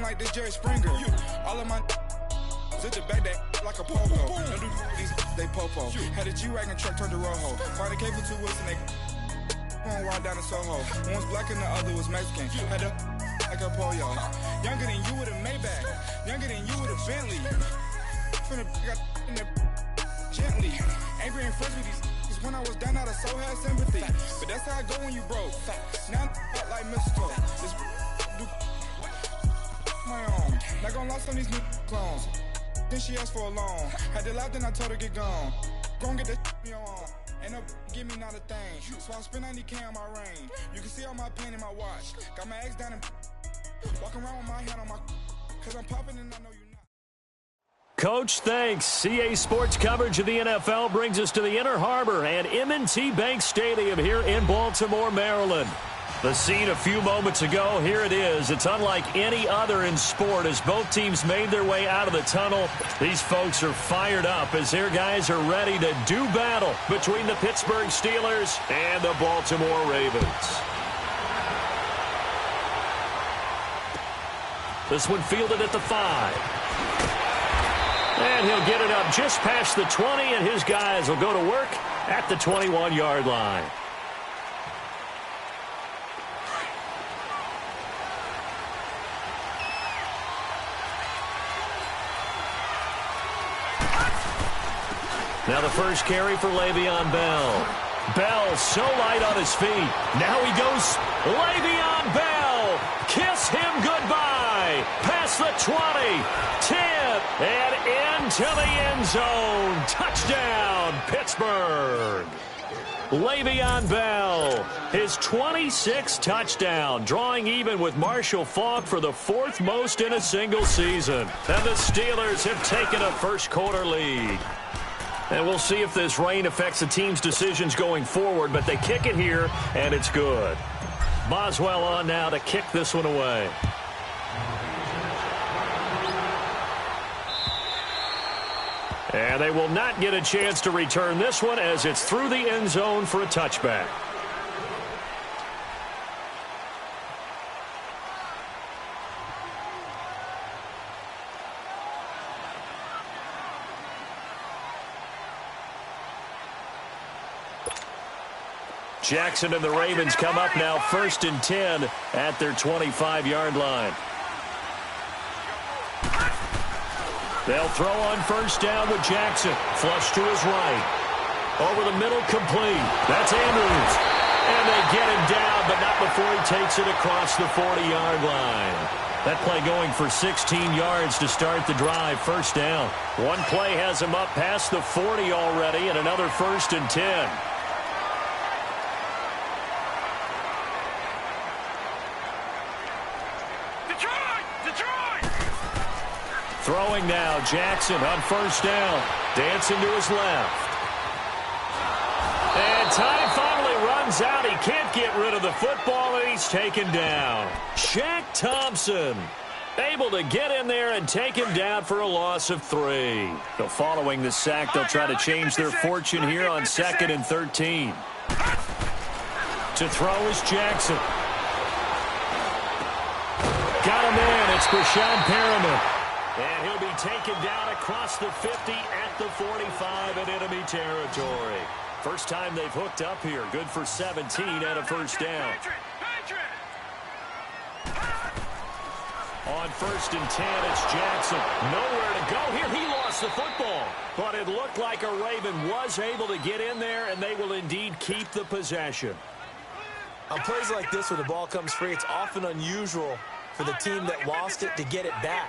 like this Jerry Springer. All of my sit the back that like a popo. Don't do these, they popo. Had a G-Wagon truck turned to Rojo. Find a cable 2 wheels and they on ride down to Soho. One was black and the other was Mexican. Had a like a pollo. Younger than you with a Maybach. Younger than you with a Bentley. From the got in the gently. Angry and friends with these. When I was down, I so had sympathy. But that's how I go when you broke. Now I'm like mistletoe. This do my own. Not gonna lost on these new clones. Then she asked for a loan. Had to laugh, then I told her get gone. Gon' get that me on. Ain't no give me not a thing. So I spend 90K on my range. You can see all my pain in my watch. Got my ex down and walking around with my hand on my. Cause I'm popping and I know you. Coach, thanks. CA Sports coverage of the NFL brings us to the Inner Harbor and M&T Bank Stadium here in Baltimore, Maryland. The scene a few moments ago, here it is. It's unlike any other in sport as both teams made their way out of the tunnel. These folks are fired up as their guys are ready to do battle between the Pittsburgh Steelers and the Baltimore Ravens. This one fielded at the 5. And he'll get it up just past the 20, and his guys will go to work at the 21-yard line. Now the first carry for Le'Veon Bell. Bell so light on his feet. Now he goes. Le'Veon Bell. Kiss him goodbye. Past the 20. 10. And into the end zone. Touchdown, Pittsburgh. Le'Veon Bell, his 26th touchdown, drawing even with Marshall Faulk for the 4th most in a single season. And the Steelers have taken a first-quarter lead. And we'll see if this rain affects the team's decisions going forward, but they kick it here, and it's good. Boswell on now to kick this one away. And they will not get a chance to return this one as it's through the end zone for a touchback. Jackson and the Ravens come up now 1st and 10 at their 25-yard line. They'll throw on first down with Jackson. Flush to his right. Over the middle, complete. That's Andrews. And they get him down, but not before he takes it across the 40-yard line. That play going for 16 yards to start the drive. First down. One play has him up past the 40 already, and another 1st and 10. Throwing now, Jackson on first down. Dancing to his left. And time finally runs out. He can't get rid of the football, and he's taken down. Shaq Thompson able to get in there and take him down for a loss of 3. So following the sack, they'll try to change their fortune here on 2nd and 13. To throw is Jackson. Got him in. It's Brashad Perriman. And he'll be taken down across the 50 at the 45 in enemy territory. First time they've hooked up here. Good for 17 and a first down. On 1st and 10, it's Jackson. Nowhere to go here. He lost the football. But it looked like a Raven was able to get in there, and they will indeed keep the possession. On plays like this where the ball comes free, it's often unusual for the team that lost it to get it back,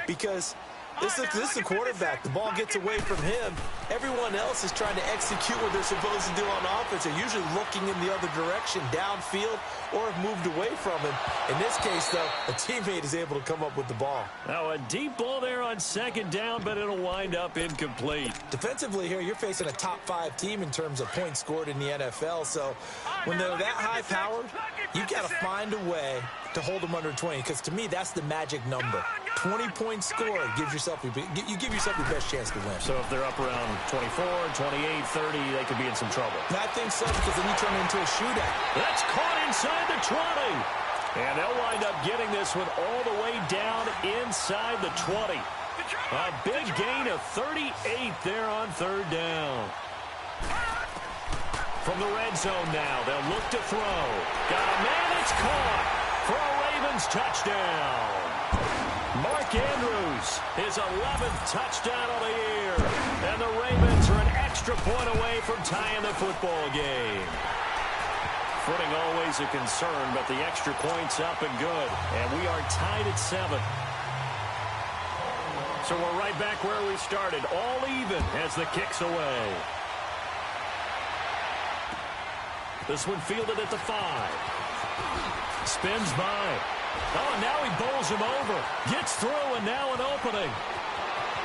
because this is the quarterback. The ball gets away from him. Everyone else is trying to execute what they're supposed to do on offense. They're usually looking in the other direction, downfield, or have moved away from him. In this case, though, a teammate is able to come up with the ball. Now a deep ball there on 2nd down, but it'll wind up incomplete. Defensively here, you're facing a top 5 team in terms of points scored in the NFL. So when they're that high-powered, you got to find a way to hold them under 20, because to me, that's the magic number. 20 points scored gives yourself you give yourself your best chance to win. So if they're up around 24, 28, 30, they could be in some trouble. I think so, because then you turn it into a shootout. That's caught inside the 20. And they'll wind up getting this one all the way down inside the 20. A big gain of 38 there on third down. From the red zone now, they'll look to throw. Got a man, it's caught for a Ravens touchdown. Mark Andrews, his 11th touchdown of the year. And the Ravens are an extra point away from tying the football game. Footing always a concern, but the extra point's up and good. And we are tied at 7. So we're right back where we started, all even as the kick's away. This one fielded at the 5. Spins by. Oh, and now he bowls him over. Gets through, and now an opening.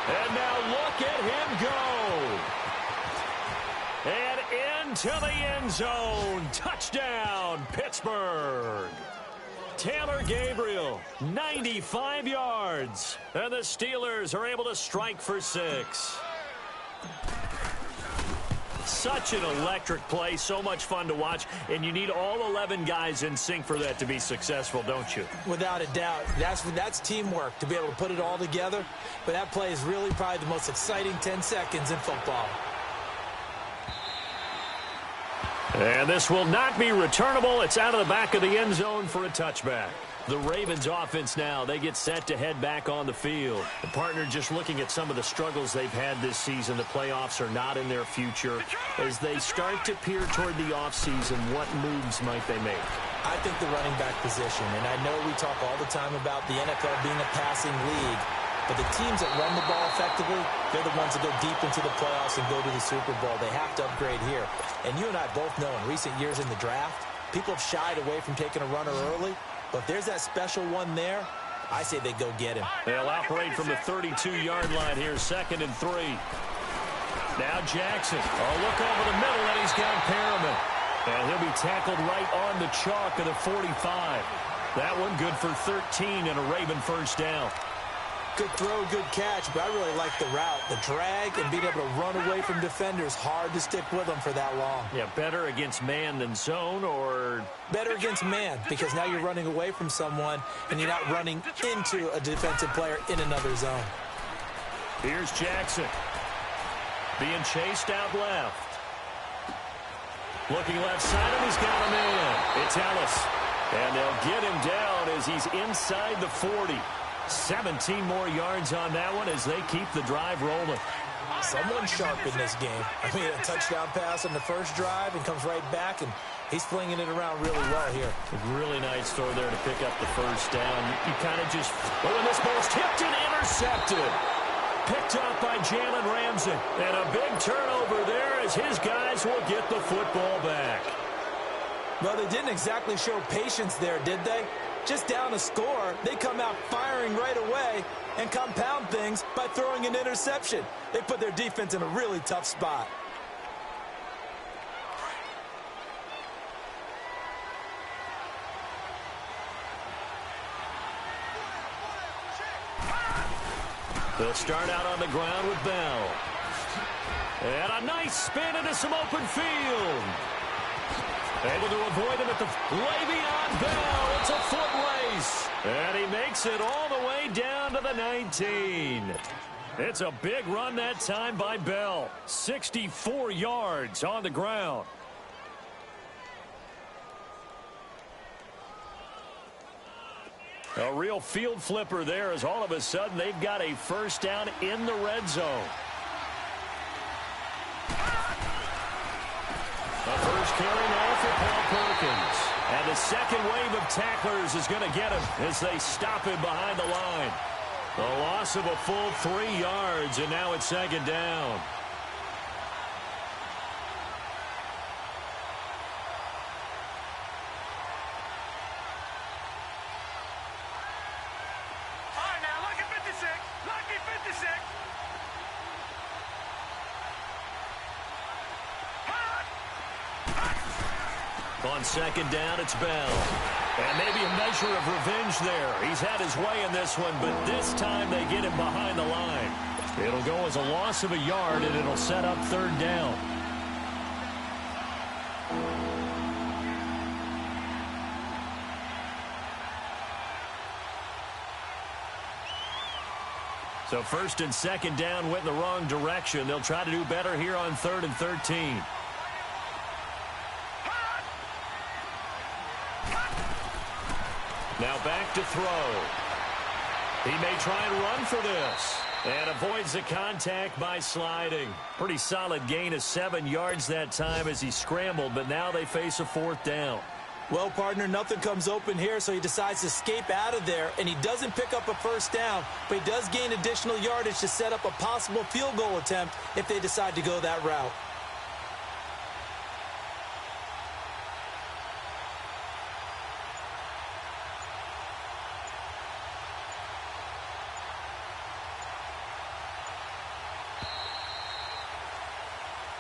And now look at him go. And into the end zone. Touchdown, Pittsburgh. Taylor Gabriel, 95 yards. And the Steelers are able to strike for 6. Such an electric play, so much fun to watch, and you need all 11 guys in sync for that to be successful, don't you? Without a doubt. That's teamwork, to be able to put it all together. But that play is really probably the most exciting 10 seconds in football. And this will not be returnable. It's out of the back of the end zone for a touchback. The Ravens offense now, they get set to head back on the field. The partner just looking at some of the struggles they've had this season. The playoffs are not in their future. As they start to peer toward the offseason, what moves might they make? I think the running back position, and I know we talk all the time about the NFL being a passing league, but the teams that run the ball effectively, they're the ones that go deep into the playoffs and go to the Super Bowl. They have to upgrade here. And you and I both know in recent years in the draft, people have shied away from taking a runner early. But if there's that special one there, I say they go get him. They'll operate from the 32-yard line here, 2nd and 3. Now Jackson. Oh, look over the middle, and he's got Perriman. And he'll be tackled right on the chalk of the 45. That one good for 13 and a Raven first down. Good throw, good catch, but I really like the route. The drag and being able to run away from defenders, hard to stick with them for that long. Yeah, better against man than zone, or? Better against man, because now you're running away from someone and you're not running into a defensive player in another zone. Here's Jackson. Being chased out left. Looking left side, and he's got him in. It's Ellis. And they'll get him down as he's inside the 40. 17 more yards on that one as they keep the drive rolling. Someone's sharp in this game. I mean, a touchdown pass on the first drive and comes right back, and he's flinging it around really well here. A really nice throw there to pick up the first down. You kind of just, and this ball's tipped and intercepted. Picked up by Jalen Ramsey. And a big turnover there as his guys will get the football back. Well, they didn't exactly show patience there, did they? Just down a score, they come out firing right away and compound things by throwing an interception. They put their defense in a really tough spot. They'll start out on the ground with Bell. And a nice spin into some open field. Able to avoid him at the Le'Veon Bell. It's a foot race. And he makes it all the way down to the 19. It's a big run that time by Bell. 64 yards on the ground. A real field flipper there as all of a sudden they've got a first down in the red zone. The first carry now for Paul Perkins. And the second wave of tacklers is going to get him as they stop him behind the line. A loss of a full 3 yards, and now it's second down. On second down, it's Bell. And maybe a measure of revenge there. He's had his way in this one, but this time they get him behind the line. It'll go as a loss of a yard, and it'll set up third down. So first and second down went in the wrong direction. They'll try to do better here on 3rd and 13. Now back to throw. He may try and run for this. And avoids the contact by sliding. Pretty solid gain of 7 yards that time as he scrambled, but now they face a 4th down. Well, partner, nothing comes open here, so he decides to escape out of there, and he doesn't pick up a first down, but he does gain additional yardage to set up a possible field goal attempt if they decide to go that route.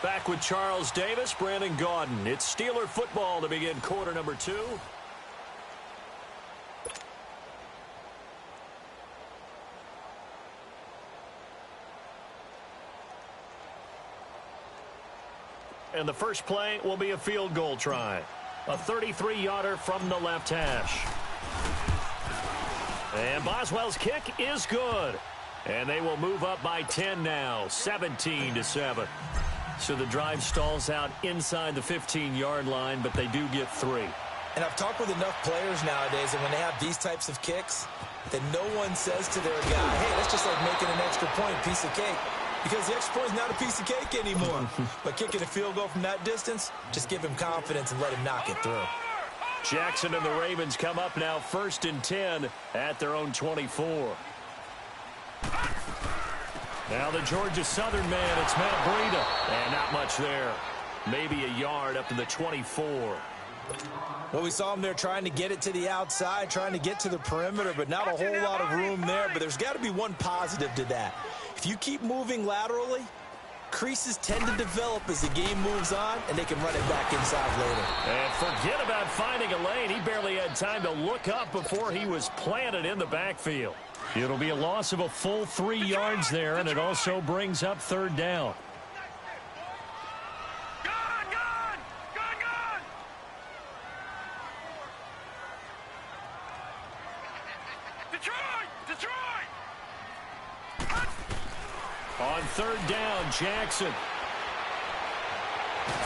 Back with Charles Davis, Brandon Gaudin. It's Steeler football to begin quarter number 2. And the first play will be a field goal try. A 33-yarder from the left hash. And Boswell's kick is good. And they will move up by 10 now, 17-7. So the drive stalls out inside the 15-yard line, but they do get 3. And I've talked with enough players nowadays, and when they have these types of kicks, that no one says to their guy, hey, that's just like making an extra point, piece of cake. Because the extra point is not a piece of cake anymore. But kicking a field goal from that distance, just give him confidence and let him knock it through. Jackson and the Ravens come up now 1st and 10 at their own 24. Now the Georgia Southern man, it's Matt Breida. And not much there. Maybe a yard up to the 24. Well, we saw him there trying to get it to the outside, trying to get to the perimeter, but not a whole lot of room there. But there's got to be one positive to that. If you keep moving laterally, creases tend to develop as the game moves on, and they can run it back inside later. And forget about finding a lane. He barely had time to look up before he was planted in the backfield. It'll be a loss of a full 3 yards there, and it also brings up 3rd down. On 3rd down, Jackson.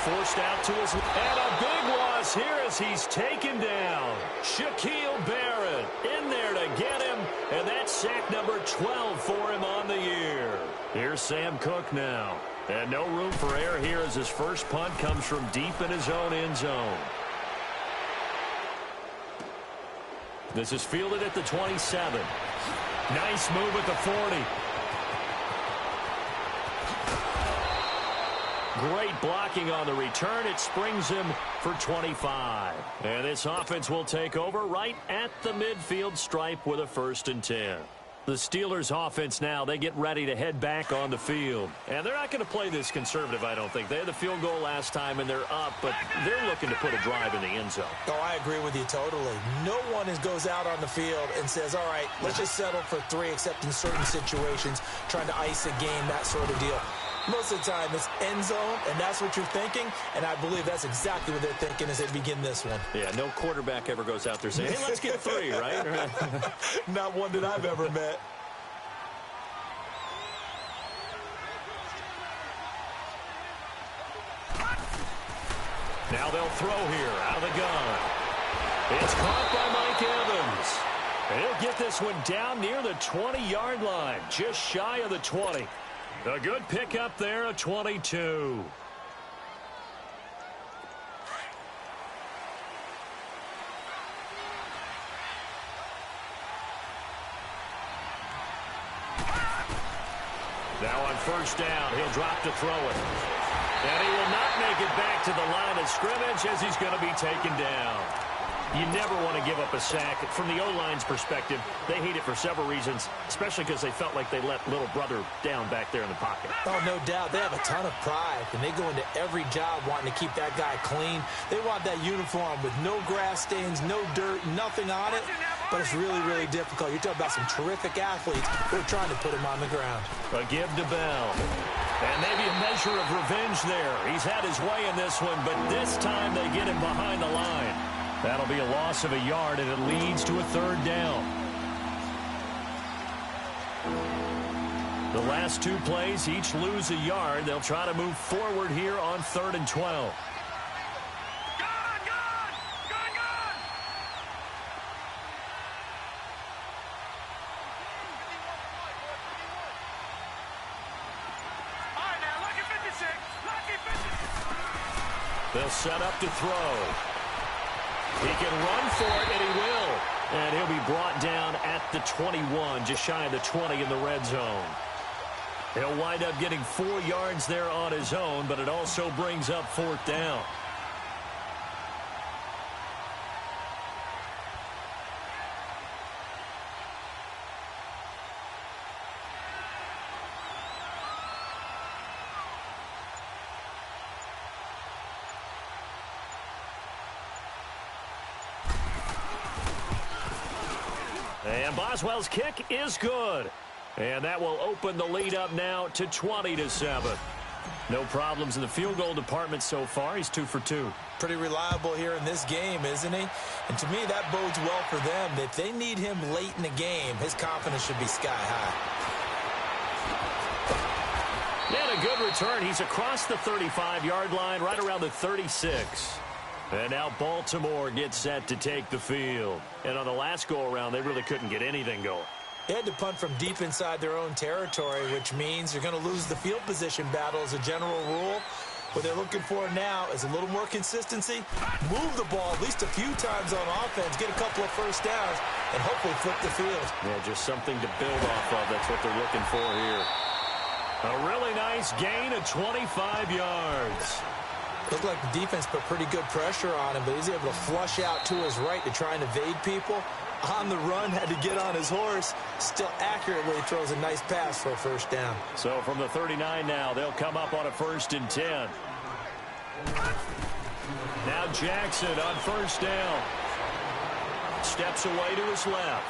Forced out to his... And a big loss here as he's taken down. Shaquille Barrett in there to get him. And that's sack number 12 for him on the year. Here's Sam Cook now. And no room for error here as his first punt comes from deep in his own end zone. This is fielded at the 27. Nice move at the 40. Great blocking on the return. It springs him for 25. And this offense will take over right at the midfield stripe with a 1st and 10. The Steelers offense now, they get ready to head back on the field. And they're not going to play this conservative, I don't think. They had the field goal last time, and they're up, but they're looking to put a drive in the end zone. Oh, I agree with you totally. No one goes out on the field and says, all right, let's just settle for 3, except in certain situations, trying to ice a game, that sort of deal. Most of the time, it's end zone, and that's what you're thinking, and I believe that's exactly what they're thinking as they begin this one. Yeah, no quarterback ever goes out there saying, hey, let's get 3, right? Not one that I've ever met. Now they'll throw here out of the gun. It's caught by Mike Evans. And he'll get this one down near the 20-yard line, just shy of the 20. A good pickup there, a 22. Now on 1st down, he'll drop to throw it. And he will not make it back to the line of scrimmage as he's going to be taken down. You never want to give up a sack. From the O-line's perspective, they hate it for several reasons, especially because they felt like they let little brother down back there in the pocket. Oh, no doubt. They have a ton of pride, and they go into every job wanting to keep that guy clean. They want that uniform with no grass stains, no dirt, nothing on it. But it's really, really difficult. You're talking about some terrific athletes who are trying to put him on the ground. A give to Bell. And maybe a measure of revenge there. He's had his way in this one, but this time they get him behind the line. That'll be a loss of a yard, and it leads to a 3rd down. The last two plays each lose a yard. They'll try to move forward here on 3rd and 12. They'll set up to throw. He can run for it, and he will. And he'll be brought down at the 21, just shy of the 20 in the red zone. He'll wind up getting 4 yards there on his own, but it also brings up 4th down. And Boswell's kick is good. And that will open the lead up now to 20-7. No problems in the field goal department so far. He's 2 for 2. Pretty reliable here in this game, isn't he? And to me, that bodes well for them. If they need him late in the game, his confidence should be sky high. And a good return. He's across the 35-yard line, right around the 36. And now Baltimore gets set to take the field. And on the last go-around, they really couldn't get anything going. They had to punt from deep inside their own territory, which means you're going to lose the field position battle as a general rule. What they're looking for now is a little more consistency, move the ball at least a few times on offense, get a couple of first downs, and hopefully flip the field. Yeah, just something to build off of. That's what they're looking for here. A really nice gain of 25 yards. Looked like the defense put pretty good pressure on him, but he's able to flush out to his right to try and evade people. On the run, had to get on his horse. Still accurately throws a nice pass for a first down. So from the 39 now, they'll come up on a 1st and 10. Now Jackson on 1st down. Steps away to his left.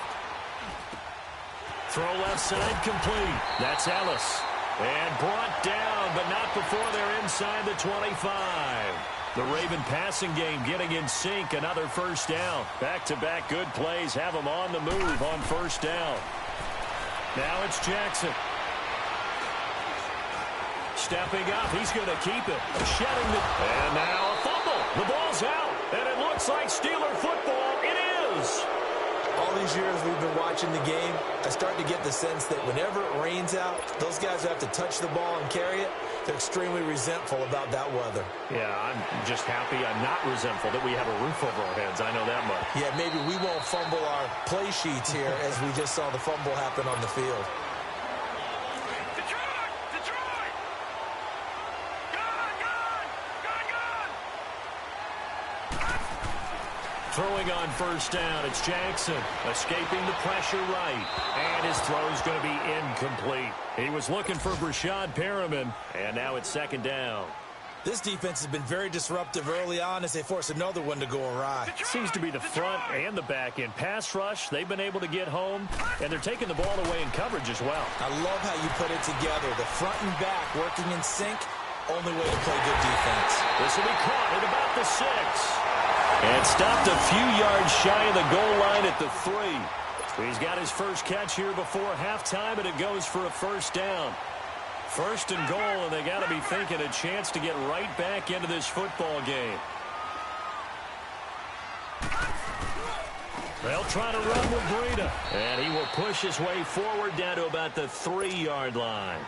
Throw left side complete. That's Ellis. And brought down, but not before they're inside the 25. The Raven passing game getting in sync. Another first down. Back-to-back good plays have them on the move on 1st down. Now it's Jackson. Stepping up. He's going to keep it. Shedding the... And now a fumble. The ball's out. And it looks like Steeler football. It is. All these years we've been watching the game, I start to get the sense that whenever it rains out, those guys who have to touch the ball and carry it, they're extremely resentful about that weather. Yeah, I'm just happy I'm not resentful that we have a roof over our heads. I know that much. Yeah, maybe we won't fumble our play sheets here as we just saw the fumble happen on the field. Throwing on 1st down, it's Jackson. Escaping the pressure right. And his throw's going to be incomplete. He was looking for Brashad Perriman, and now it's 2nd down. This defense has been very disruptive early on as they force another one to go awry. Seems to be the front and the back end. Pass rush, they've been able to get home, and they're taking the ball away in coverage as well. I love how you put it together. The front and back working in sync, only way to play good defense. This will be caught at about the 6. And stopped a few yards shy of the goal line at the 3. He's got his first catch here before halftime, and it goes for a first down. 1st and goal, and they got to be thinking a chance to get right back into this football game. They'll try to run with Breida, and he will push his way forward down to about the 3-yard line.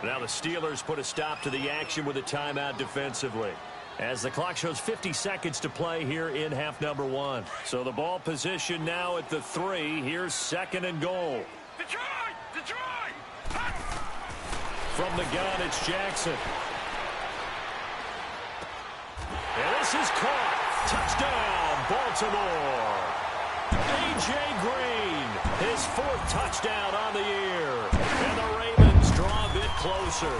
Now the Steelers put a stop to the action with a timeout defensively, as the clock shows 50 seconds to play here in half number 1. So the ball position now at the 3. Here's 2nd and goal. Detroit! From the gun, it's Jackson. And this is caught. Touchdown, Baltimore. A.J. Green, his 4th touchdown on the year. And the Ravens draw a bit closer.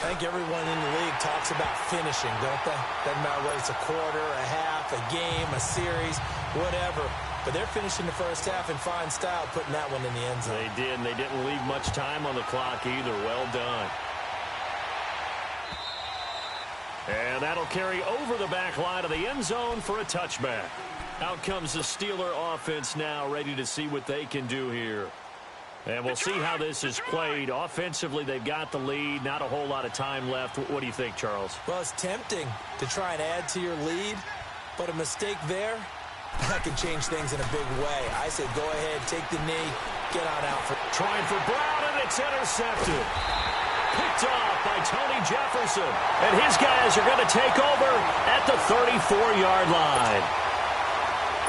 I think everyone in the league talks about finishing, don't they? Doesn't matter whether it's a quarter, a half, a game, a series, whatever. But they're finishing the first half in fine style, putting that one in the end zone. They did, and they didn't leave much time on the clock either. Well done. And that'll carry over the back line of the end zone for a touchback. Out comes the Steeler offense now, ready to see what they can do here. And we'll see how this is played. Offensively, they've got the lead. Not a whole lot of time left. What do you think, Charles? Well, it's tempting to try and add to your lead, but a mistake there, that can change things in a big way. I say go ahead, take the knee, get on out. Trying for Brown, and it's intercepted. Picked off by Tony Jefferson. And his guys are going to take over at the 34-yard line.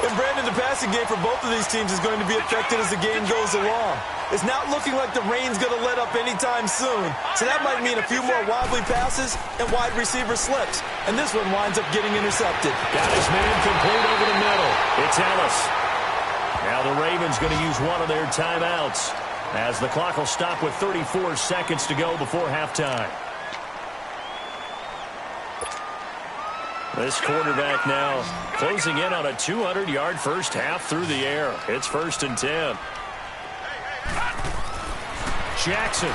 And Brandon, the passing game for both of these teams is going to be affected as the game goes along. It's not looking like the rain's going to let up anytime soon. So that might mean a few more wobbly passes and wide receiver slips. And this one winds up getting intercepted. Got his man complete over the middle. It's Ellis. Now the Ravens going to use one of their timeouts as the clock will stop with 34 seconds to go before halftime. This quarterback now closing in on a 200-yard first half through the air. It's 1st and 10. Jackson.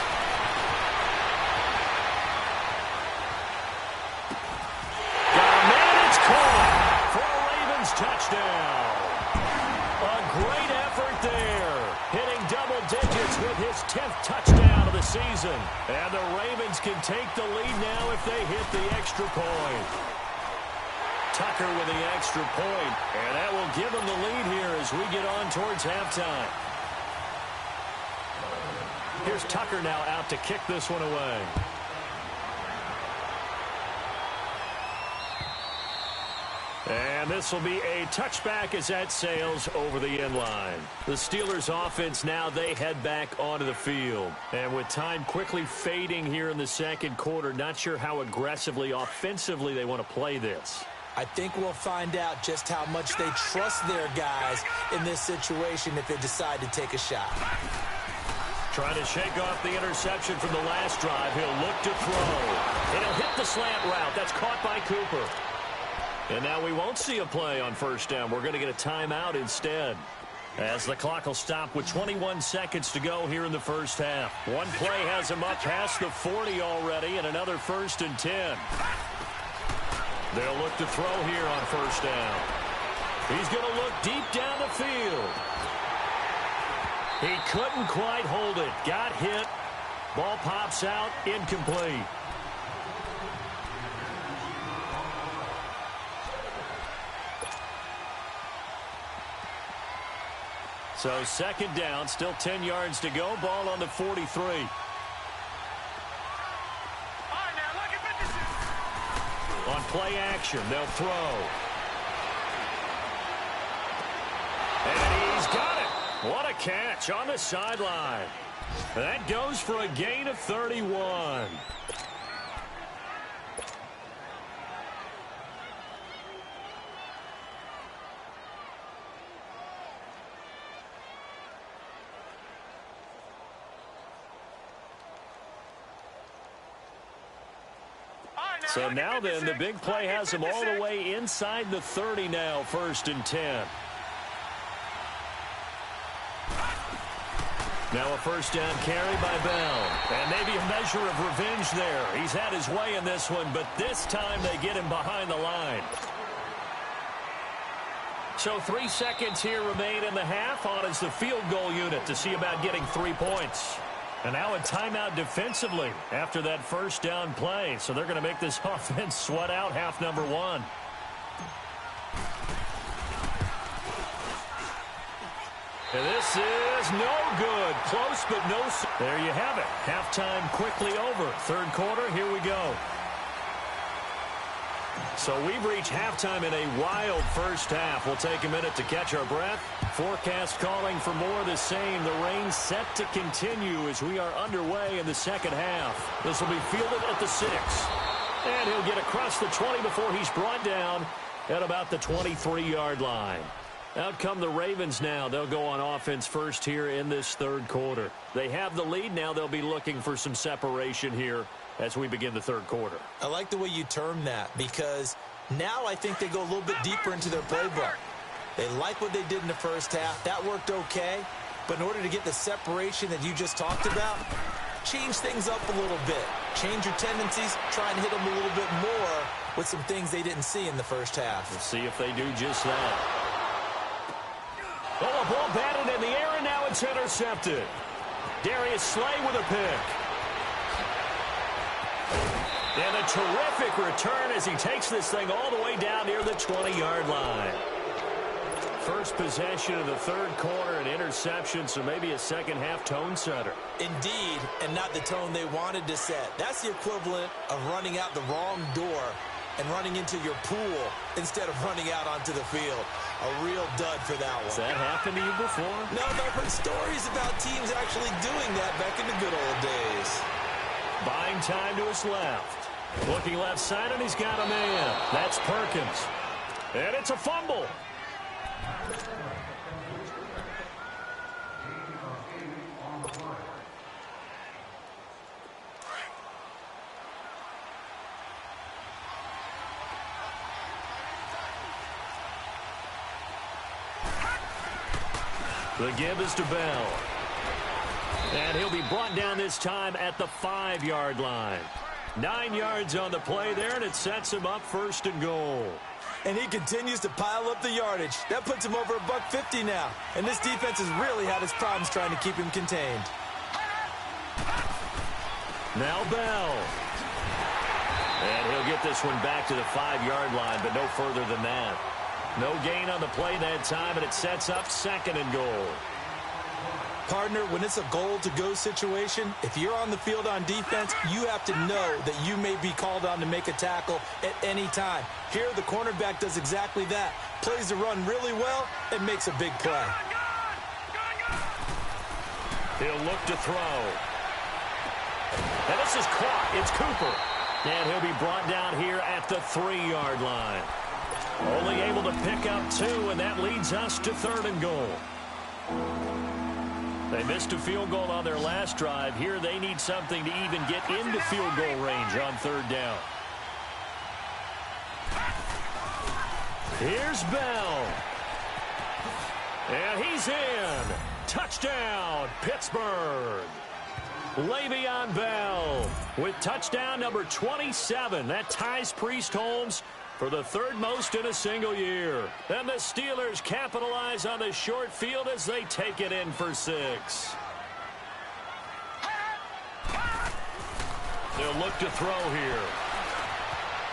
Got a man, it's caught for a Ravens touchdown. A great effort there. Hitting double digits with his 10th touchdown of the season. And the Ravens can take the lead now if they hit the extra point. Tucker with the extra point, and that will give him the lead here as we get on towards halftime. Here's Tucker now out to kick this one away. And this will be a touchback as that sails over the end line. The Steelers offense now, they head back onto the field. And with time quickly fading here in the second quarter, not sure how aggressively, offensively they want to play this. I think we'll find out just how much they trust their guys in this situation if they decide to take a shot. Trying to shake off the interception from the last drive. He'll look to throw. And he'll hit the slant route. That's caught by Cooper. And now we won't see a play on first down. We're going to get a timeout instead, as the clock will stop with 21 seconds to go here in the first half. One play has him up past the 40 already, and another 1st and 10. They'll look to throw here on first down. He's going to look deep down the field. He couldn't quite hold it. Got hit. Ball pops out. Incomplete. So 2nd down. Still 10 yards to go. Ball on the 43. On play action, they'll throw. And he's got it. What a catch on the sideline. That goes for a gain of 31. So now then, the big play has him all the way inside the 30 now, 1st and 10. Now a first down carry by Bell. And maybe a measure of revenge there. He's had his way in this one, but this time they get him behind the line. So 3 seconds here remain in the half. On is the field goal unit to see about getting 3 points. And now a timeout defensively after that first down play. So they're going to make this offense sweat out half number 1. And this is no good. Close, but no. There you have it. Halftime quickly over. 3rd quarter, here we go. So we've reached halftime in a wild first half. We'll take a minute to catch our breath. Forecast calling for more of the same. The rain set to continue as we are underway in the second half. This will be fielded at the 6. And he'll get across the 20 before he's brought down at about the 23-yard line. Out come the Ravens now. They'll go on offense first here in this 3rd quarter. They have the lead now. They'll be looking for some separation here as we begin the 3rd quarter. I like the way you term that, because now I think they go a little bit deeper into their playbook. They like what they did in the first half. That worked okay. But in order to get the separation that you just talked about, change things up a little bit. Change your tendencies. Try and hit them a little bit more with some things they didn't see in the first half. We'll see if they do just that. Oh, a ball batted in the air, and now it's intercepted. Darius Slay with a pick. And a terrific return as he takes this thing all the way down near the 20-yard line. First possession of the third quarter, an interception, so maybe a second-half tone setter. Indeed, and not the tone they wanted to set. That's the equivalent of running out the wrong door and running into your pool instead of running out onto the field. A real dud for that one. Has that happened to you before? No, but I've heard stories about teams actually doing that back in the good old days. Buying time to his left. Looking left side, and he's got a man. That's Perkins. And it's a fumble. The give is to Bell. And he'll be brought down this time at the 5-yard line. 9 yards on the play there, and it sets him up first and goal. And he continues to pile up the yardage. That puts him over $150 now. And this defense has really had its problems trying to keep him contained. Now Bell. And he'll get this one back to the 5-yard line, but no further than that. No gain on the play that time, and it sets up second and goal. Partner, when it's a goal-to-go situation, if you're on the field on defense, you have to know that you may be called on to make a tackle at any time. Here, the cornerback does exactly that. Plays the run really well and makes a big play. He'll look to throw. And this is caught. It's Cooper. And he'll be brought down here at the 3-yard line. Only able to pick up 2, and that leads us to third and goal. They missed a field goal on their last drive. Here they need something to even get into field goal range on third down. Here's Bell. And he's in. Touchdown, Pittsburgh. Le'Veon Bell with touchdown number 27. That ties Priest Holmes for the third most in a single year. And the Steelers capitalize on the short field as they take it in for 6. They'll look to throw here.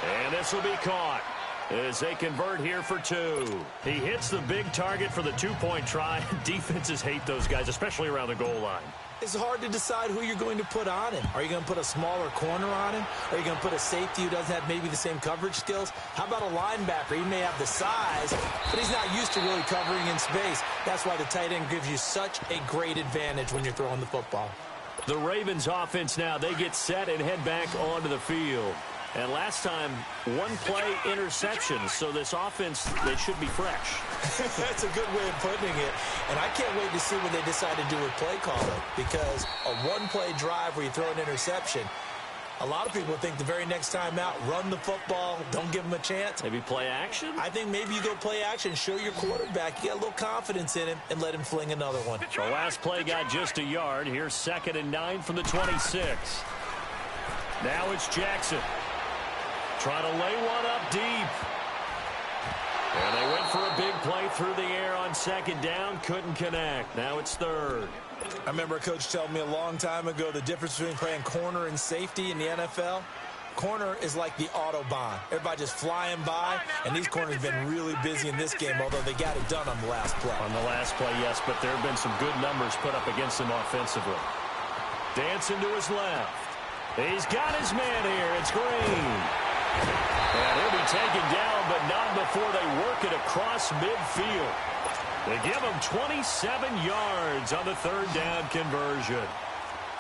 And this will be caught as they convert here for 2. He hits the big target for the 2-point try. Defenses hate those guys, especially around the goal line. It's hard to decide who you're going to put on him. Are you going to put a smaller corner on him? Are you going to put a safety who doesn't have maybe the same coverage skills? How about a linebacker? He may have the size, but he's not used to really covering in space. That's why the tight end gives you such a great advantage when you're throwing the football. The Ravens offense now, they get set and head back onto the field. And last time, 1-play interception, so this offense, they should be fresh. That's a good way of putting it. And I can't wait to see what they decide to do with play calling, because a 1-play drive where you throw an interception, a lot of people think the very next time out, run the football, don't give them a chance. Maybe play action? I think maybe you go play action, show your quarterback you got a little confidence in him, and let him fling another one. The last play got just a yard. Here's 2nd and 9 from the 26. Now it's Jackson. Trying to lay one up deep. And they went for a big play through the air on 2nd down. Couldn't connect. Now it's 3rd. I remember a coach telling me a long time ago the difference between playing corner and safety in the NFL. Corner is like the Autobahn. Everybody just flying by, and these corners have been really busy in this game, although they got it done on the last play. On the last play, yes, but there have been some good numbers put up against them offensively. Dancing to his left. He's got his man here. It's Green. And he'll be taken down, but not before they work it across midfield. They give him 27 yards on the 3rd down conversion.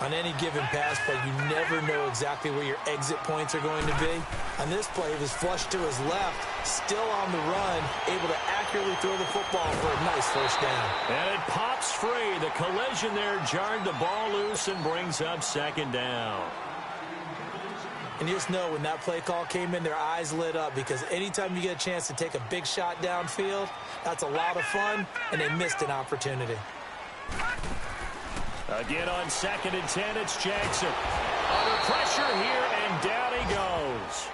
On any given pass play, you never know exactly where your exit points are going to be. On this play, it was flushed to his left, still on the run, able to accurately throw the football for a nice first down. And it pops free. The collision there jarred the ball loose and brings up 2nd down. And you just know when that play call came in, their eyes lit up, because anytime you get a chance to take a big shot downfield, that's a lot of fun, and they missed an opportunity. Again on 2nd and 10, it's Jackson. Under pressure here, and down he goes.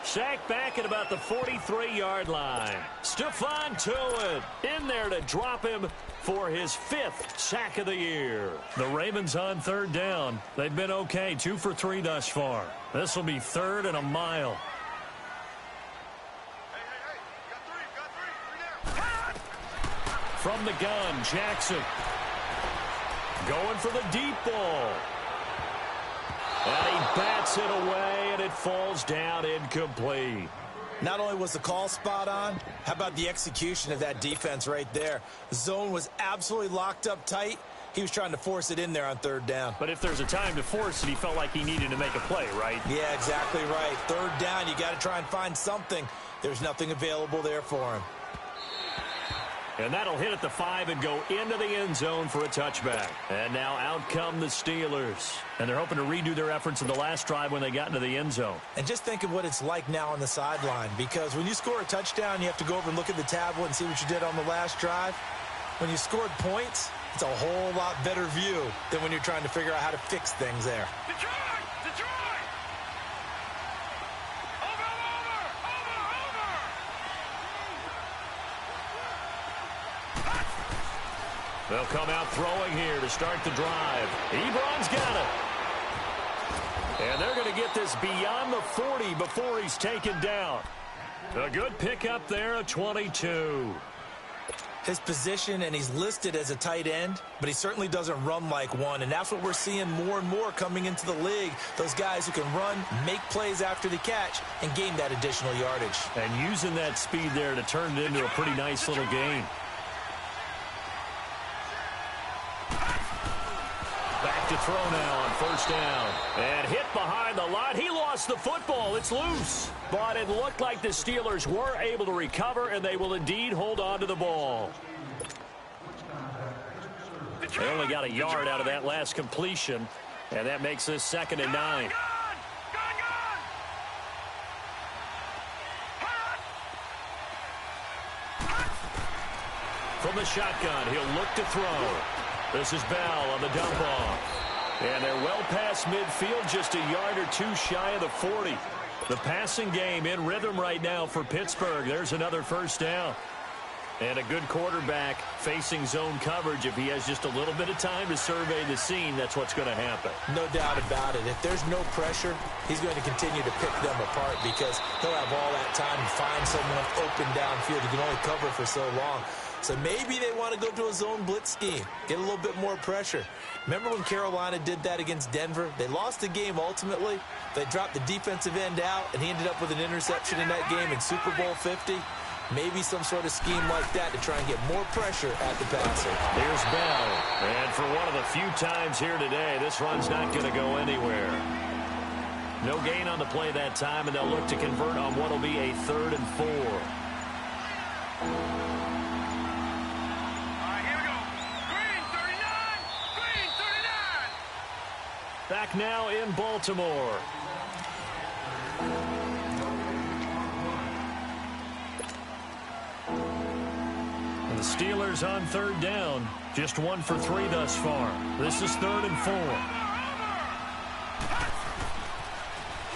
Sacked back at about the 43-yard line. Stephon Tuitt in there to drop him for his 5th sack of the year. The Ravens on 3rd down. They've been okay, 2 for 3 thus far. This will be 3rd and a mile. From the gun, Jackson. Going for the deep ball. And he bats it away, and it falls down incomplete. Not only was the call spot on, how about the execution of that defense right there? The zone was absolutely locked up tight. He was trying to force it in there on 3rd down. But if there's a time to force it, he felt like he needed to make a play, right? Yeah, exactly right. 3rd down, you got to try and find something. There's nothing available there for him. And that'll hit at the 5 and go into the end zone for a touchback. And now out come the Steelers. And they're hoping to redo their efforts in the last drive when they got into the end zone. And just think of what it's like now on the sideline. Because when you score a touchdown, you have to go over and look at the tablet and see what you did on the last drive. When you scored points, it's a whole lot better view than when you're trying to figure out how to fix things there. They'll come out throwing here to start the drive. Ebron's got it. And they're going to get this beyond the 40 before he's taken down. A good pickup there, a 22. His position, and he's listed as a tight end, but he certainly doesn't run like one, and that's what we're seeing more and more coming into the league. Those guys who can run, make plays after the catch, and gain that additional yardage. And using that speed there to turn it into a pretty nice little game. Back to throw now on 1st down. And hit behind the line. He lost the football. It's loose. But it looked like the Steelers were able to recover, and they will indeed hold on to the ball. They only got a yard out of that last completion, and that makes this 2nd and 9. From the shotgun, he'll look to throw. This is Bell on the dump off. And they're well past midfield, just a yard or 2 shy of the 40. The passing game in rhythm right now for Pittsburgh. There's another 1st down. And a good quarterback facing zone coverage. If he has just a little bit of time to survey the scene, that's what's going to happen. No doubt about it. If there's no pressure, he's going to continue to pick them apart because he'll have all that time to find someone open downfield. He can only cover for so long. So maybe they want to go to a zone blitz scheme, get a little bit more pressure. Remember when Carolina did that against Denver? They lost the game ultimately. They dropped the defensive end out, and he ended up with an interception in that game in Super Bowl 50. Maybe some sort of scheme like that to try and get more pressure at the passer. Here's Bell. And for one of the few times here today, this run's not going to go anywhere. No gain on the play that time, and they'll look to convert on what will be a 3rd and 4. Back now in Baltimore. And the Steelers on 3rd down. Just 1 for 3 thus far. This is 3rd and 4.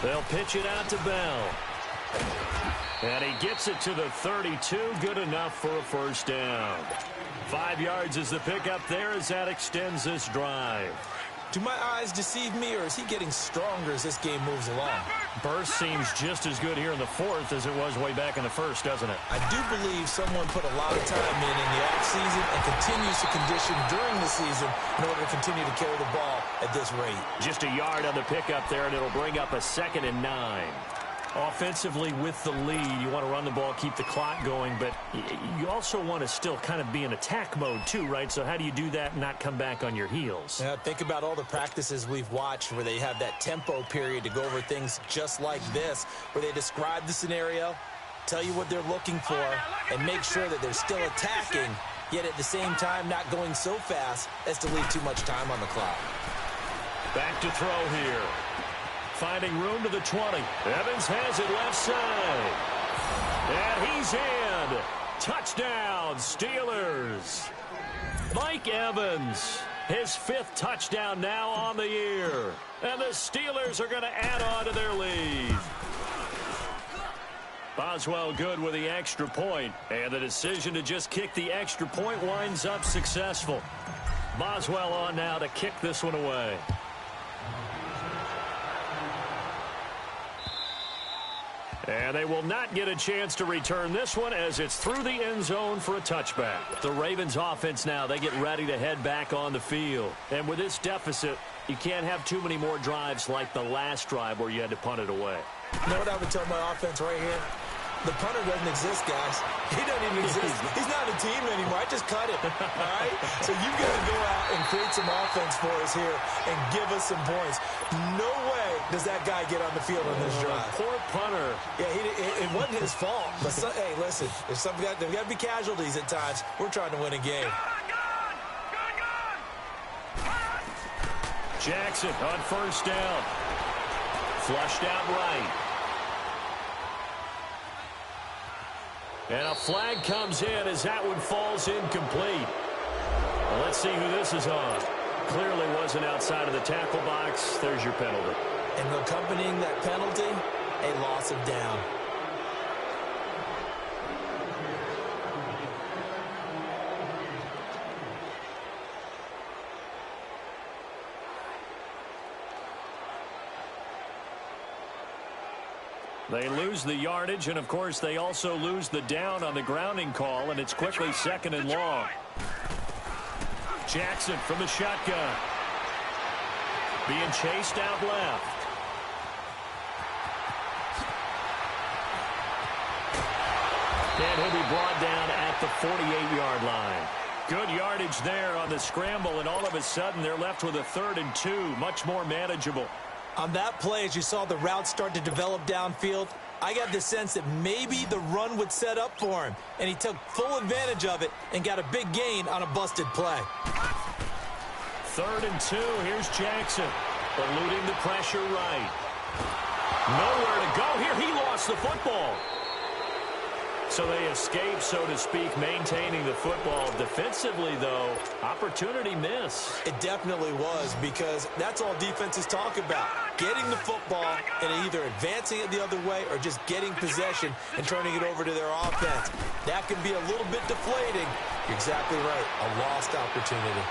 They'll pitch it out to Bell. And he gets it to the 32. Good enough for a 1st down. 5 yards is the pickup there as that extends this drive. Do my eyes deceive me, or is he getting stronger as this game moves along? Burst seems just as good here in the 4th as it was way back in the 1st, doesn't it? I do believe someone put a lot of time in the offseason and continues to condition during the season in order to continue to carry the ball at this rate. Just a yard on the pickup there, and it'll bring up a 2nd and 9. Offensively with the lead, you want to run the ball, keep the clock going, but you also want to still kind of be in attack mode too, right? So how do you do that and not come back on your heels? Yeah, think about all the practices we've watched where they have that tempo period to go over things just like this, where they describe the scenario, tell you what they're looking for, and make sure that they're still attacking, yet at the same time not going so fast as to leave too much time on the clock. Back to throw here. Finding room to the 20. Evans has it left side. And he's in. Touchdown, Steelers. Mike Evans, his 5th touchdown now on the year. And the Steelers are going to add on to their lead. Boswell good with the extra point, and the decision to just kick the extra point winds up successful. Boswell on now to kick this one away. And they will not get a chance to return this one as it's through the end zone for a touchback. The Ravens offense now, they get ready to head back on the field. And with this deficit, you can't have too many more drives like the last drive where you had to punt it away. You know what I would tell my offense right here? The punter doesn't exist, guys. He doesn't even exist. He's not a team anymore. I just cut him, all right? So you've got to go out and create some offense for us here and give us some points. No way does that guy get on the field on this drive. Poor punter. Yeah, it wasn't his fault. But, hey, listen, there's got to be casualties at times. We're trying to win a game. Jackson on first down. Flushed out right. And a flag comes in as that one falls incomplete. Well, let's see who this is on. Clearly wasn't outside of the tackle box. There's your penalty. And accompanying that penalty, a loss of down. They lose the yardage, and, of course, they also lose the down on the grounding call, and it's quickly second and long. Jackson from the shotgun. Being chased out left. And he'll be brought down at the 48-yard line. Good yardage there on the scramble, and all of a sudden they're left with a 3rd and 2, much more manageable. On that play, as you saw the route start to develop downfield, I got the sense that maybe the run would set up for him, and he took full advantage of it and got a big gain on a busted play. 3rd and 2, here's Jackson, eluding the pressure right. Nowhere to go here. He lost the football. So they escape, so to speak, maintaining the football. Defensively, though, opportunity miss. It definitely was, because that's all defenses talk about. Getting the football and either advancing it the other way or just getting possession and turning it over to their offense. That can be a little bit deflating. You're exactly right. A lost opportunity.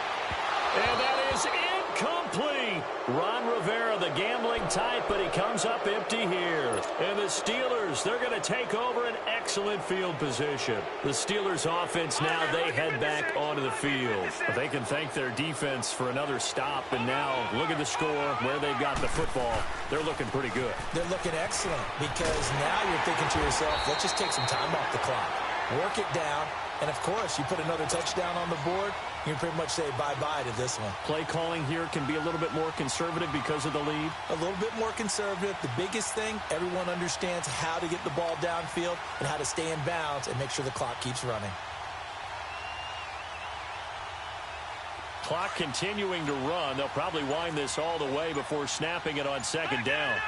And that is incomplete. Ron Rivera, the gambling type, but he comes up empty here. And the Steelers, they're going to take over an excellent field position. The Steelers offense now, they head back onto the field. But they can thank their defense for another stop. And now, look at the score, where they've got the football. They're looking pretty good. They're looking excellent, because now you're thinking to yourself, let's just take some time off the clock. Work it down. And, of course, you put another touchdown on the board, you can pretty much say bye-bye to this one. Play calling here can be a little bit more conservative because of the lead. A little bit more conservative. The biggest thing, everyone understands how to get the ball downfield and how to stay in bounds and make sure the clock keeps running. Clock continuing to run. They'll probably wind this all the way before snapping it on 2nd down.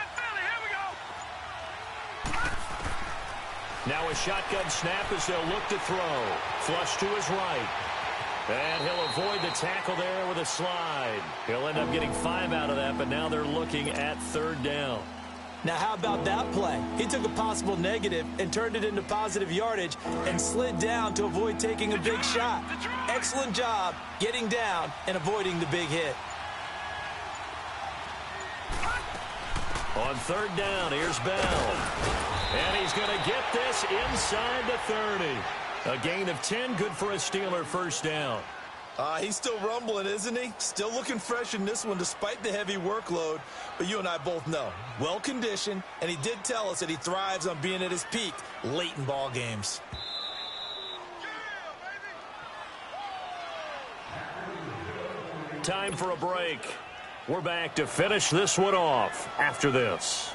Now a shotgun snap as they'll look to throw. Flush to his right. And he'll avoid the tackle there with a slide. He'll end up getting 5 out of that, but now they're looking at 3rd down. Now, how about that play? He took a possible negative and turned it into positive yardage and slid down to avoid taking a big shot. Excellent job getting down and avoiding the big hit. On 3rd down, here's Bell. And he's going to get this inside the 30. A gain of 10, good for a Steeler 1st down. He's still rumbling, isn't he? Still looking fresh in this one despite the heavy workload. But you and I both know, well-conditioned, and he did tell us that he thrives on being at his peak late in ball games. Time for a break. We're back to finish this one off after this.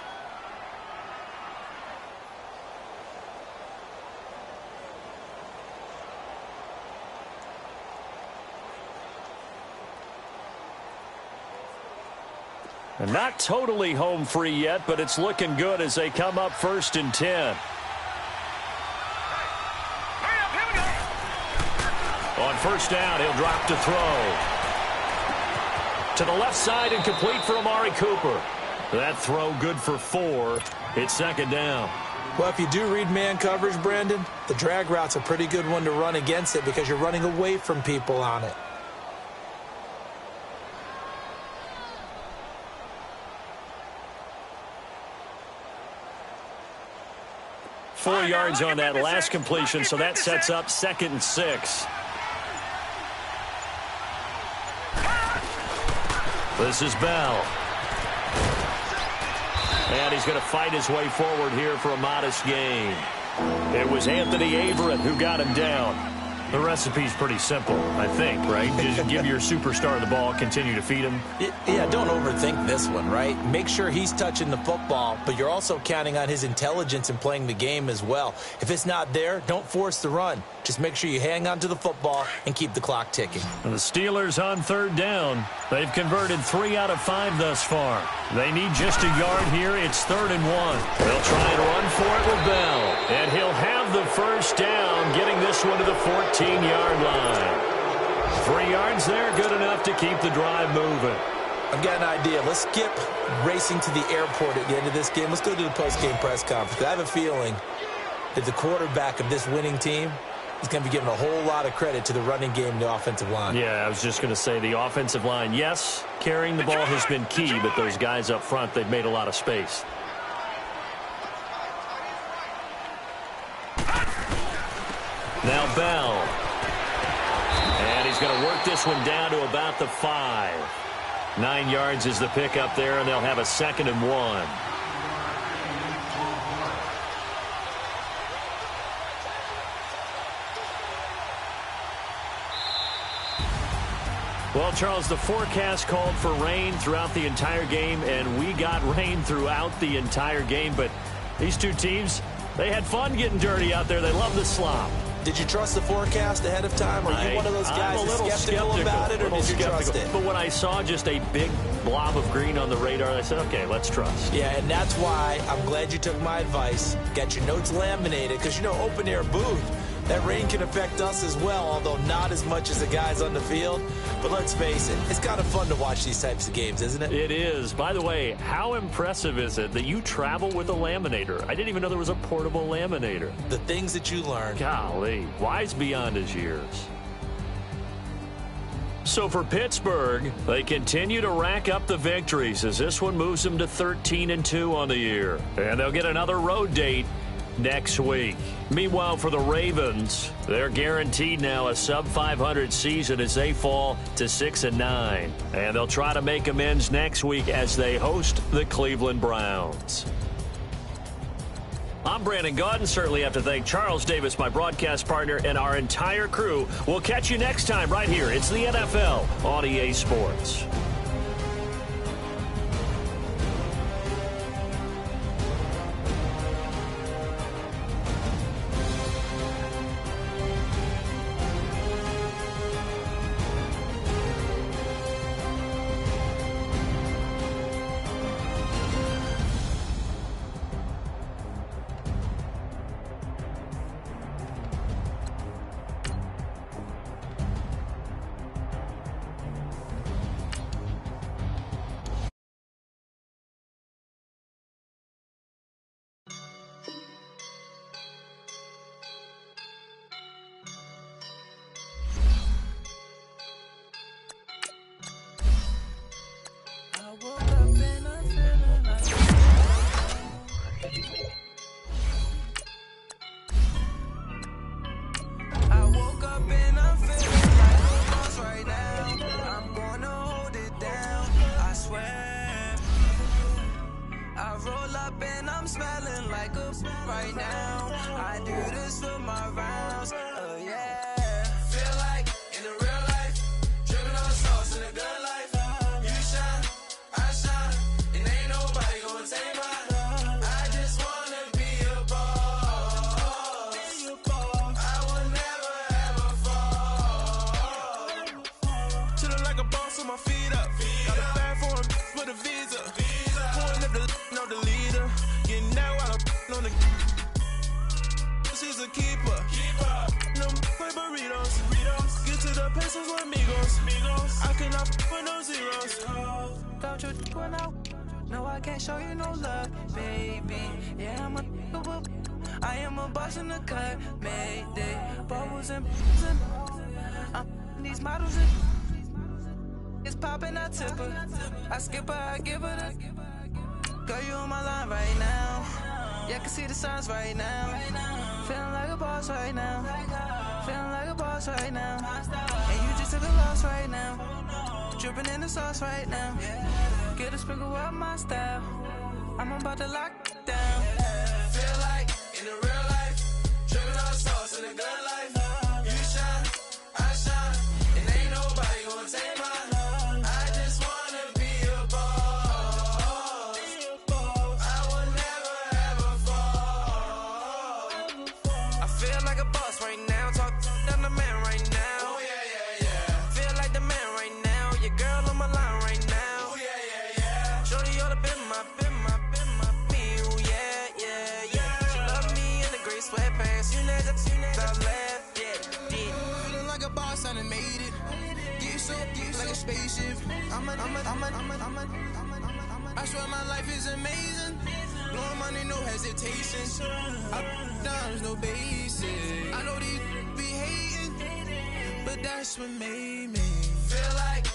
And not totally home free yet, but it's looking good as they come up 1st and 10. On 1st down, he'll drop to throw. To the left side and complete for Amari Cooper. That throw good for 4. It's 2nd down. Well, if you do read man coverage, Brandon, the drag route's a pretty good one to run against it because you're running away from people on it. Four yards on that last completion, so that sets up 2nd and 6. This is Bell. And he's going to fight his way forward here for a modest gain. It was Anthony Averett who got him down. The recipe's pretty simple, I think, right? Just give your superstar the ball, continue to feed him. Yeah, don't overthink this one, right? Make sure he's touching the football, but you're also counting on his intelligence in playing the game as well. If it's not there, don't force the run. Just make sure you hang on to the football and keep the clock ticking. And the Steelers on 3rd down. They've converted 3 out of 5 thus far. They need just a yard here. It's 3rd and 1. They'll try and run for it with Bell. And he'll have the first down, getting this one to the 14-yard line. 3 yards there, good enough to keep the drive moving. I've got an idea. Let's skip racing to the airport at the end of this game. Let's go to the post-game press conference. I have a feeling that the quarterback of this winning team is going to be given a whole lot of credit to the running game and the offensive line. Yeah, I was just going to say the offensive line, yes, carrying the ball has been key, but those guys up front, they've made a lot of space. Now Bell. And he's going to work this one down to about the 5. 9 yards is the pickup there, and they'll have a 2nd and 1. Well, Charles, the forecast called for rain throughout the entire game, and we got rain throughout the entire game. But these two teams, they had fun getting dirty out there. They love the slop. Did you trust the forecast ahead of time? Are you one of those guys that's skeptical about it, or did you trust it? But when I saw just a big blob of green on the radar, I said, okay, let's trust. Yeah, and that's why I'm glad you took my advice. Got your notes laminated, because, you know, open-air booth, that rain can affect us as well, although not as much as the guys on the field. But let's face it, it's kind of fun to watch these types of games, isn't it? It is. By the way, how impressive is it that you travel with a laminator? I didn't even know there was a portable laminator. The things that you learn. Golly, wise beyond his years. So for Pittsburgh, they continue to rack up the victories as this one moves them to 13-2 on the year. And they'll get another road date next week. Meanwhile, for the Ravens, they're guaranteed now a sub-500 season as they fall to 6-9. And they'll try to make amends next week as they host the Cleveland Browns. I'm Brandon Gaudin. Certainly have to thank Charles Davis, my broadcast partner, and our entire crew. We'll catch you next time right here. It's the NFL on EA Sports. No, I can't show you no love, baby. Yeah, I am a boss in the cut, Mayday. Bubbles and these models and it's popping, I tip her. I skip her, I give her the. Girl, you on my line right now. Yeah, I can see the signs right now. Feeling like a boss right now. Feeling like a boss right now. And you just took a loss right now. Dripping in the sauce right now. Get a sprinkle up my style. I'm about to lock it down. Feel like in the real life, dripping on sauce in the good life. You shine, I shine, and ain't nobody gonna take mine. I just wanna be a boss. I will never ever fall. I feel like a boss right now. Talk to the man right now. Oh yeah, yeah, yeah. Feel like the man right now. Your girl on my line right now. Oh yeah, yeah, yeah. Shorty oughta been my me. Ooh, yeah, yeah, yeah. She love me in the gray sweatpants. You never left, yeah. Feeling like a boss, I done made it. Get so like a spaceship. I swear my life is amazing. Blowing money, no hesitation. Up, downs, no basic. I know these be hating, but that's what made me Feel like